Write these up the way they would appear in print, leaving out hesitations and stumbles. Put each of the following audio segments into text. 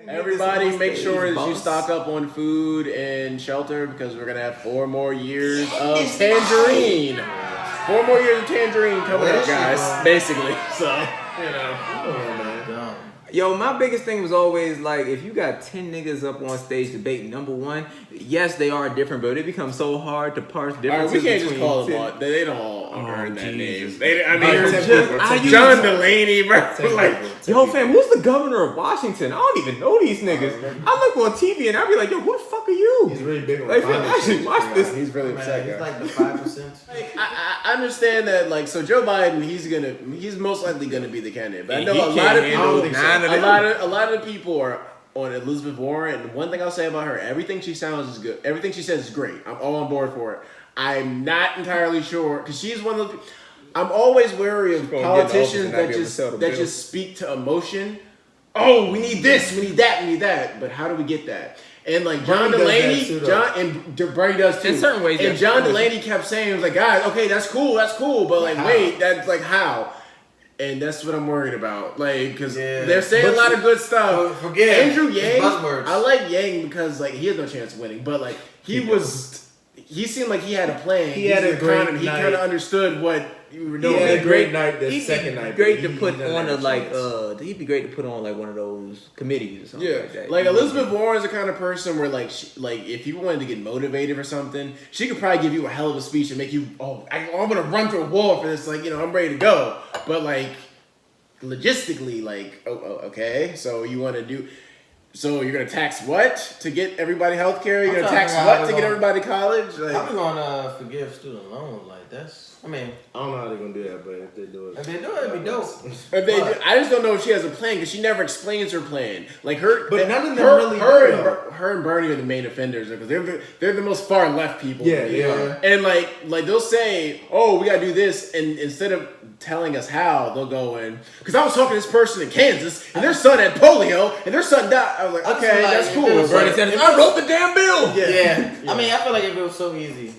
Everybody, make sure that you stock up on food and shelter because we're gonna have 4 more years of tangerine. 4 more years of tangerine coming up, guys. Basically, so you know. Yo, my biggest thing was always like, if you got 10 niggas up on stage debating, number one, yes, they are different, but it becomes so hard to parse differences. We can't just call them all. They don't all earn that name. John Delaney, bro. Yo, fam, who's the governor of Washington? I don't even know these niggas. I look on TV and I be like, yo, who the fuck are you? He's really big on like, fam, actually watch this. He's really upset. He's like the 5%. I understand that, like, so Joe Biden, he's most likely gonna be the candidate. But I know a lot of people. A lot of people are on Elizabeth Warren, and one thing I'll say about her, everything she sounds is good. Everything she says is great. I'm all on board for it. I'm not entirely sure because she's one of the. I'm always wary of politicians that just speak to emotion. Oh, we need this, we need that, we need that. But how do we get that? And like John Delaney, Bernie does too. In certain ways, and John Delaney kept saying, "It was like, guys, okay, that's cool, but like, wait, that's like how." And that's what I'm worried about, like, because they're saying a lot of good stuff. Forget Andrew Yang. I like Yang because like he has no chance of winning, but like he seemed like he had a plan. He had a great night. He kind of understood what you were doing. He had a great night. The second night. Great to put on he'd be great to put on like one of those committees or something like that. Like Elizabeth Warren's the kind of person where like if you wanted to get motivated for something, she could probably give you a hell of a speech and make you I'm gonna run through a wall for this. Like I'm ready to go. But like logistically, like okay, so you want to do. So you're gonna tax what to get everybody health care? You're gonna tax what to get everybody college? Like, how we gonna forgive student loans? Like I don't know how they're gonna do that, but if they do it, it'd be dope. I just don't know if she has a plan because she never explains her plan. Like her, but none of them really. Her and Bernie are the main offenders because they're the most far left people. Yeah, they are. And like they'll say, "Oh, we gotta do this," and instead of telling us how, they'll go in. Because I was talking to this person in Kansas, and their son had polio, and their son died. I was like, okay, that's cool. Bernie said, "I wrote the damn bill." Yeah. I mean, I feel like if it was so easy,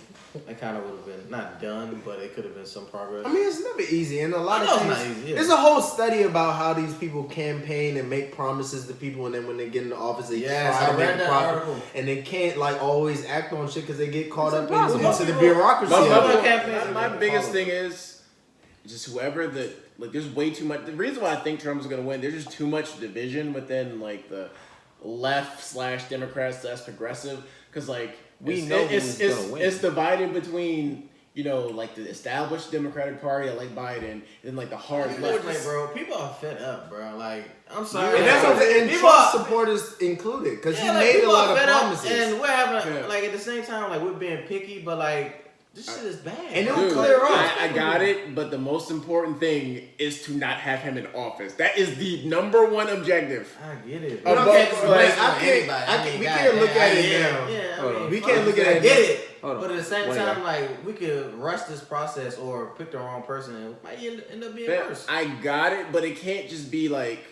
it kind of would have been not done, but it could have been some progress. I mean, it's never easy, and a lot of things. Not easy, yeah. There's a whole study about how these people campaign and make promises to people, and then when they get into office, they try to make a profit, and they can't like always act on shit because they get caught up into the bureaucracy. My biggest thing is just whoever there's way too much. The reason why I think Trump is going to win, there's just too much division within like the left/Democrats / progressive because like. It's divided between like the established Democratic Party that like Biden and like the hard left. Like, bro, people are fed up, bro. Like, I'm sorry. And that's what Trump supporters included because he made a lot of promises. And we're having like at the same time like we're being picky, but like. This shit is bad. And it will clear up. I got it, but the most important thing is to not have him in office. That is the number one objective. I get it. We can't look at it now. Yeah, we can't look at it. I get it. But at the same time, like, we could rush this process or pick the wrong person and it might end up being worse. I got it, but it can't just be like,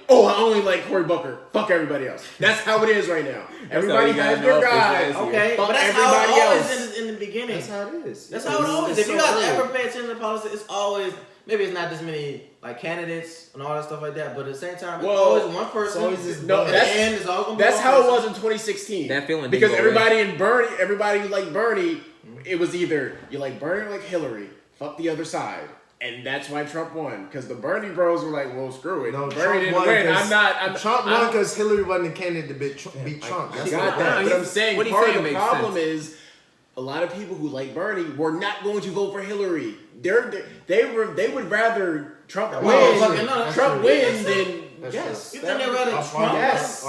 oh, I only like Cory Booker. Fuck everybody else. That's how it is right now. Everybody has their guys. Okay, but that's how it always is in the beginning. That's how it is. That's how it always is. If you guys ever pay attention to politics, it's always, maybe it's not this many like candidates and all that stuff like that, but at the same time, it's always one person. That's how it was in 2016. That feeling because everybody who liked Bernie, it was either you like Bernie or like Hillary. Fuck the other side. And that's why Trump won, because the Bernie bros were like, "Well, screw it." No, Bernie didn't win. Trump won because Hillary wasn't the candidate to beat Trump. That's got that. But I'm saying part of the problem is a lot of people who like Bernie were not going to vote for Hillary. They would rather Trump win. Trump win than. Yes. You think they'd rather Trump? Yes.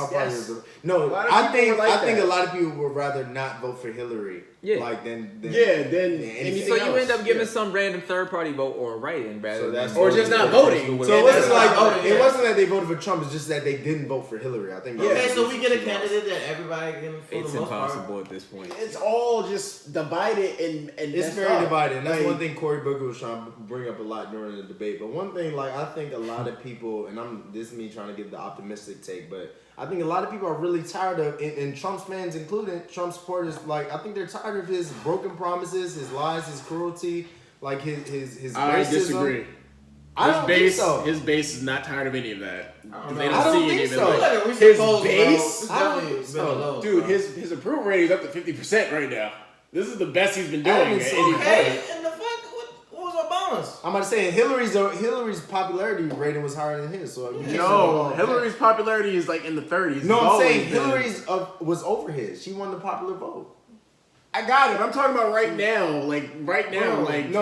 No, I think a lot of people would rather not vote for Hillary. Yeah. Like than anything else. You end up giving some random third party vote or write-in rather than or just not voting. So it wasn't like it wasn't that they voted for Trump. It's just that they didn't vote for Hillary. I think. Okay, so we get a candidate that everybody can. It's impossible at this point. It's all just divided and it's very divided. And that's one thing Cory Booker was trying to bring up a lot during the debate. But one thing, like I think a lot of people, and this is me trying to give the optimistic take, but I think a lot of people are really tired of, and Trump's fans included, Trump supporters, like, I think they're tired of his broken promises, his lies, his cruelty, like his racism. I disagree. His base is not tired of any of that. They don't see think any so. of it. His base, I don't think so. Dude, his approval rating is up to 50% right now. This is the best he's been doing at any point. And the fuck, what was Obama's? I'm about to say Hillary's popularity rating was higher than his. So Hillary's popularity is like in the 30s. No, I'm saying Hillary's was over his. She won the popular vote. I got it. I'm talking about right now. No,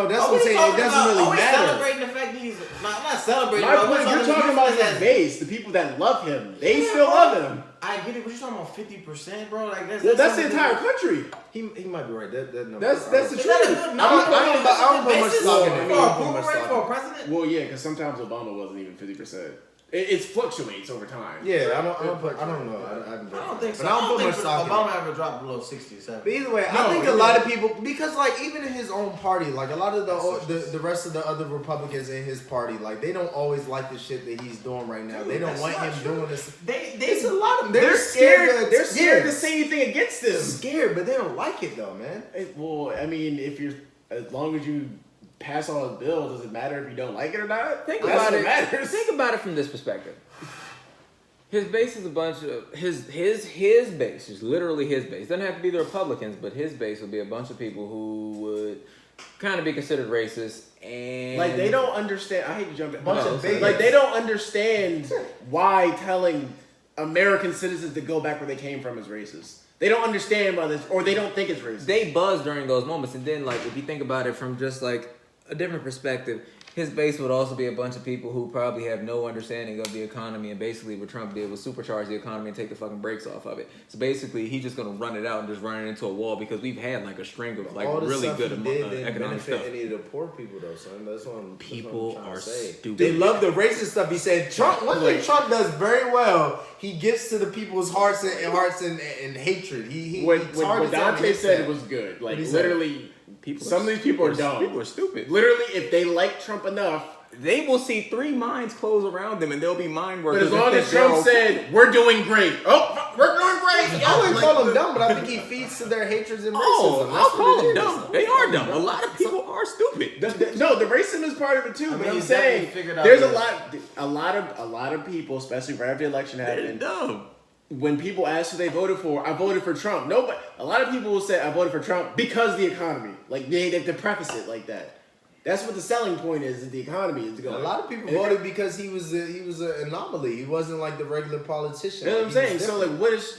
that's what I'm saying. It doesn't really matter. Celebrating the fact that he's not celebrating. My point, you're talking about his base, the people that love him. They still love him. I get it, but you're talking about 50%, bro. Like that's the entire country. He might be right. That number. That's the truth. I don't put much stock in it. For a president. Well, yeah, because sometimes Obama wasn't even 50%. It fluctuates over time. Yeah, I don't know. I don't think so. But I don't put much stock in it. Obama ever dropped below 60 or 70. But either way, I think a lot of people, because like even in his own party, like a lot of the rest of the other Republicans in his party, like they don't always like the shit that he's doing right now. They don't want him doing this. It's a lot of them. They're scared. They're scared to say anything against them. Scared, but they don't like it though, man. Well, I mean, as long as you pass all his bill, does it matter if you don't like it or not? Think about it from this perspective. His base is a bunch of his base is literally his base. Doesn't have to be the Republicans, but his base will be a bunch of people who would kind of be considered racist and like they don't understand. I hate to jump in. Like they don't understand why telling American citizens to go back where they came from is racist. They don't understand why this, or they don't think it's racist. They buzz during those moments, and then like if you think about it from just like a different perspective, his base would also be a bunch of people who probably have no understanding of the economy, and basically what Trump did was supercharge the economy and take the fucking brakes off of it. So basically, he's just gonna run it out and just run it into a wall because we've had like a string of like really good economic stuff. Any of the poor people though, son. That's what people are stupid. They love the racist stuff. He said Trump. One thing Trump does very well, he gets to the people's hearts and hatred. What Dante said it was good. Like literally. Some of these people are dumb. People are stupid. Literally, if they like Trump enough, they will see three minds close around them, and they'll be mind workers. But as long as Trump said, "We're doing great," we're doing great. I wouldn't call them dumb, but I think he feeds to their hatreds and racism. I'll call them dumb. They are dumb. A lot of people are stupid. The racism is part of it too. But I'm saying there's a lot of people, especially right after the election happened, dumb. When people ask who they voted for, I voted for Trump. No, but a lot of people will say I voted for Trump because of the economy. Like they have to preface it like that. That's what the selling point is. The economy is going. A lot of people voted because he was an anomaly. He wasn't like the regular politician. You know what I'm saying? So like,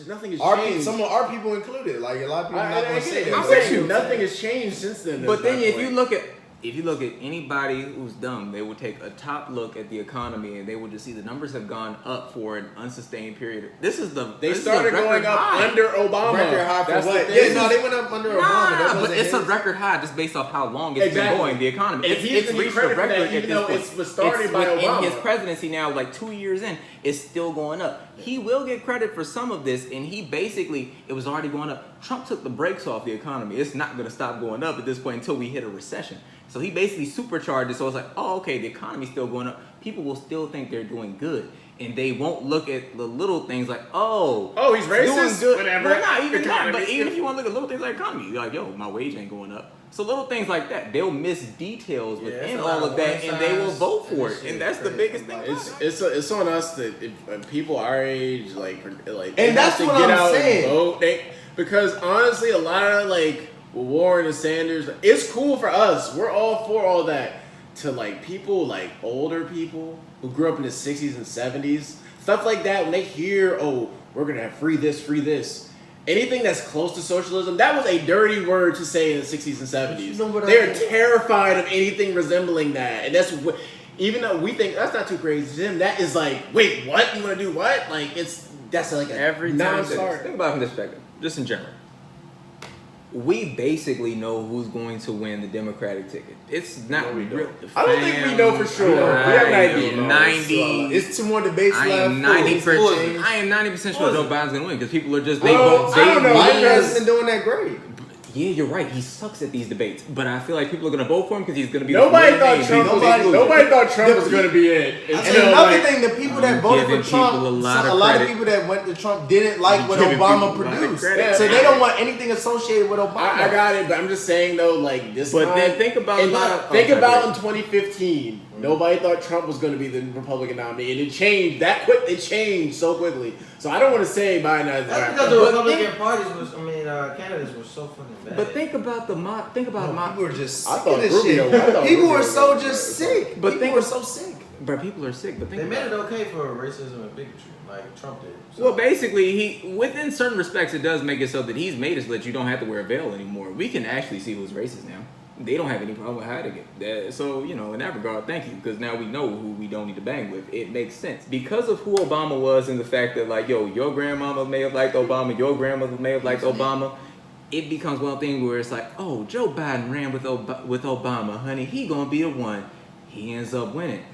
nothing has changed. Some of our people included. Like a lot of people not going to say that. I'm saying nothing has changed since then. But then if you look at anybody who's dumb, they would take a top look at the economy and they would just see the numbers have gone up for an unsustained period. They started going up under Obama. Record high for what? They went up under Obama. But it's a record high just based off how long it's been going. The economy. It's reached a record even though it was started by Obama. In his presidency now, like 2 years in, it's still going up. He will get credit for some of this, and it was already going up. Trump took the brakes off the economy. It's not going to stop going up at this point until we hit a recession. So he basically supercharged it. So it's like, oh, okay, the economy's still going up. People will still think they're doing good. And they won't look at the little things like, he's racist, doing good. Whatever. Well, not even that. But even if you want to look at little things like economy, you're like, yo, my wage ain't going up. So little things like that, they'll miss details within all of that, and they will vote for it. And that's the biggest thing. It's on us that if people our age and that's what I'm saying. Vote, because honestly, a lot of Warren and Sanders, it's cool for us. We're all for all that. To people like older people who grew up in the 60s and 70s, stuff like that, when they hear, we're gonna have free this, anything that's close to socialism, that was a dirty word to say in the 60s and 70s. They're terrified of anything resembling that, and that's what. Even though we think that's not too crazy to them, that is like, wait, what? You want to do what? That's like every non-starter. Think about it from this perspective, just in general. We basically know who's going to win the Democratic ticket. It's not real. I don't think we know for sure. We have an idea. It's 2 more debates left. I am 90% sure Joe Biden's going to win because people are just I don't know. Biden hasn't been doing that great. Yeah, you're right. He sucks at these debates, but I feel like people are going to vote for him because he's going to be. Nobody thought Trump was going to be it. And another thing, the people that voted for Trump, a lot of people that went to Trump didn't like what Obama produced, so they don't want anything associated with Obama. I got it, but I'm just saying though, this. But then think about in 2015 Nobody thought Trump was going to be the Republican nominee, and it changed that quick. It changed so quickly. So I don't want to say Biden. That's because the Republican candidates were so fucking bad. But think about people were just sick I thought of this Rubio. shit. People were so just sick. But people were so sick. Bro, people are sick. But they made it okay for racism and bigotry, like Trump did. So. Well, basically, within certain respects, it does make it so that he's made it so that you don't have to wear a veil anymore. We can actually see who's racist now. They don't have any problem with hiding it. So, in that regard, thank you, because now we know who we don't need to bang with. It makes sense. Because of who Obama was and the fact that, like, your grandmama may have liked Obama, your grandmother may have liked Obama, it becomes one thing where it's like, oh, Joe Biden ran with Obama, honey. He gonna be the one. He ends up winning.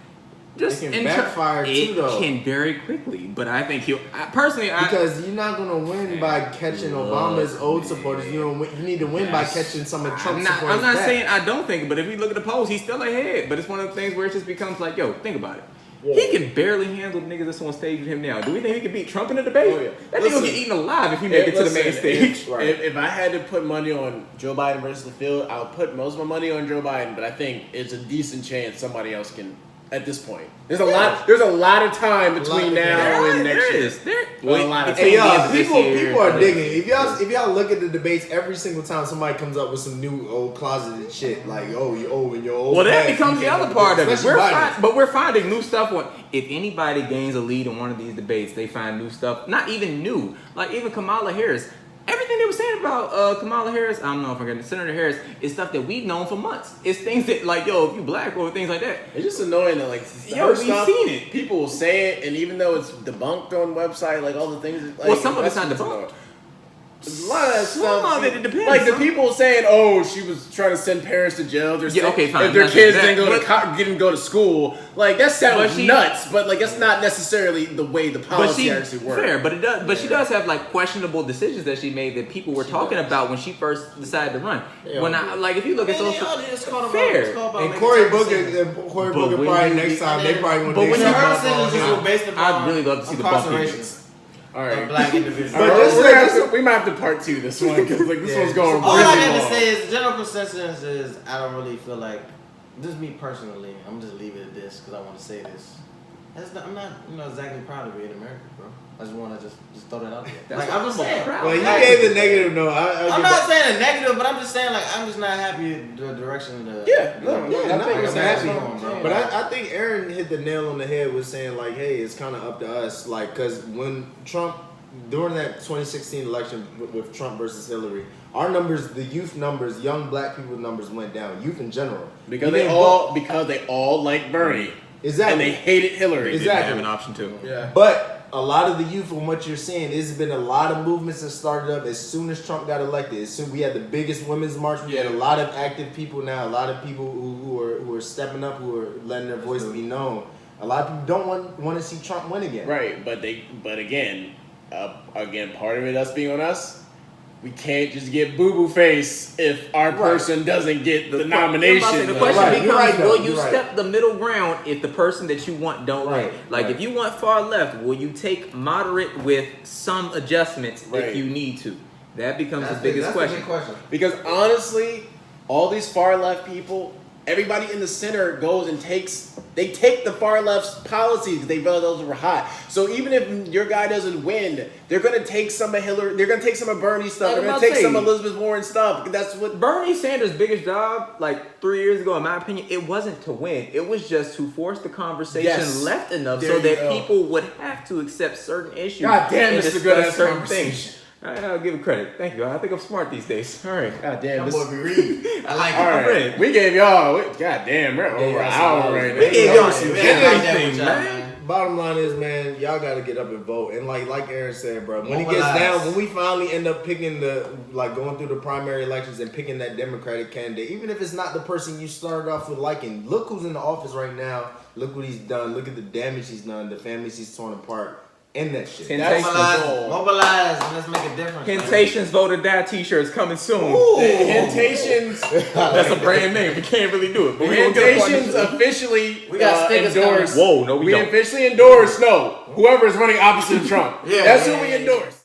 Just it can backfire too, though. It can very quickly, but I think because you're not gonna win by catching Obama's old supporters. You need to win by catching some of Trump's supporters. I'm not saying I don't think, but if we look at the polls, he's still ahead. But it's one of the things where it just becomes like, yo, think about it. Yeah. He can barely handle the niggas that's on stage with him now. Do we think he can beat Trump in the debate? Oh, yeah. That nigga will get eaten alive if he make it to the main stage. If I had to put money on Joe Biden versus the field, I would put most of my money on Joe Biden. But I think it's a decent chance somebody else can. At this point, there's a lot of time between now and next year. A lot of time. People are digging. If y'all look at the debates, every single time somebody comes up with some new old closeted shit, like and your old. Well, that becomes the other part of it. We're finding new stuff. If anybody gains a lead in one of these debates, they find new stuff. Not even new, like even Kamala Harris. Everything they were saying about Kamala Harris, I don't know if I'm gonna Senator Harris, is stuff that we've known for months. It's things that if you black or things like that. It's just annoying that we've seen it. People will say it, and even though it's debunked on website, like all the things. Like, some of it's not debunked. A lot of that stuff. Some of it depends. Like the people saying, "Oh, she was trying to send parents to jail." Fine. If their kids didn't go to school, like that sounds nuts. But like that's not necessarily the way the policy actually works. Fair, but it does. But she does have like questionable decisions that she made that people were talking about when she first decided to run. If you look at social, fair. And Cory Booker probably next time they probably want to. But when her sentences were based upon, I'd really love to see the bump. All right, black individuals. But we might have to part 2 this one because this one's going. All I got to say is the general consensus is I don't really feel like. Just me personally, I'm just leave it at this because I want to say this. I'm not exactly proud of being American, bro. I just want to just throw that out there. I'm just saying. Well, you gave the negative. No, I'm not saying a negative, but I'm just saying I'm just not happy with the direction. But I think Aaron hit the nail on the head with saying hey, it's kind of up to us, because when Trump during that 2016 election with Trump versus Hillary, our numbers, the youth numbers, young black people numbers went down. Youth in general, because they all like Bernie. Exactly. And they hated Hillary. Exactly. They didn't have an option too. Yeah. But a lot of the youth, from what you're saying, there's been a lot of movements that started up as soon as Trump got elected. As soon we had the biggest women's march. We had a lot of active people now. A lot of people who are stepping up, who are letting their voice be known. A lot of people don't want to see Trump win again. Right. But again, part of it us being on us. We can't just get boo-boo face if our person doesn't get the nomination. The question becomes, will you step the middle ground if the person that you want don't win? If you want far left, will you take moderate with some adjustments if you need to? That becomes the biggest question. Because honestly, all these far left people, everybody in the center goes and take the far left's policies because they realize those were hot. So even if your guy doesn't win, they're gonna take some of Hillary, they're gonna take some of Bernie stuff, they're gonna take some of Elizabeth Warren stuff. That's what Bernie Sanders' biggest job, 3 years ago, in my opinion, it wasn't to win. It was just to force the conversation left enough so that people would have to accept certain issues. God damn, this is a good ass conversation. I'll give it credit. Thank you. I think I'm smart these days. All right. God damn. This boy be reading. I like it. All right. We gave y'all. God damn. We're over an hour right now. We gave y'all some things, man. Bottom line is, man, y'all got to get up and vote. And like Aaron said, bro, when it gets down, when we finally end up picking going through the primary elections and picking that Democratic candidate, even if it's not the person you started off with liking, look who's in the office right now. Look what he's done. Look at the damage he's done. The families he's torn apart. End that shit. Mobilize, and let's make a difference. Temptations Vote or Die t-shirts coming soon. Ooh. Temptations. That's a brand name. We can't really do it. But Temptations officially endorsed. Whoa, no, we don't. officially endorse whoever is running opposite of Trump. That's who we endorse.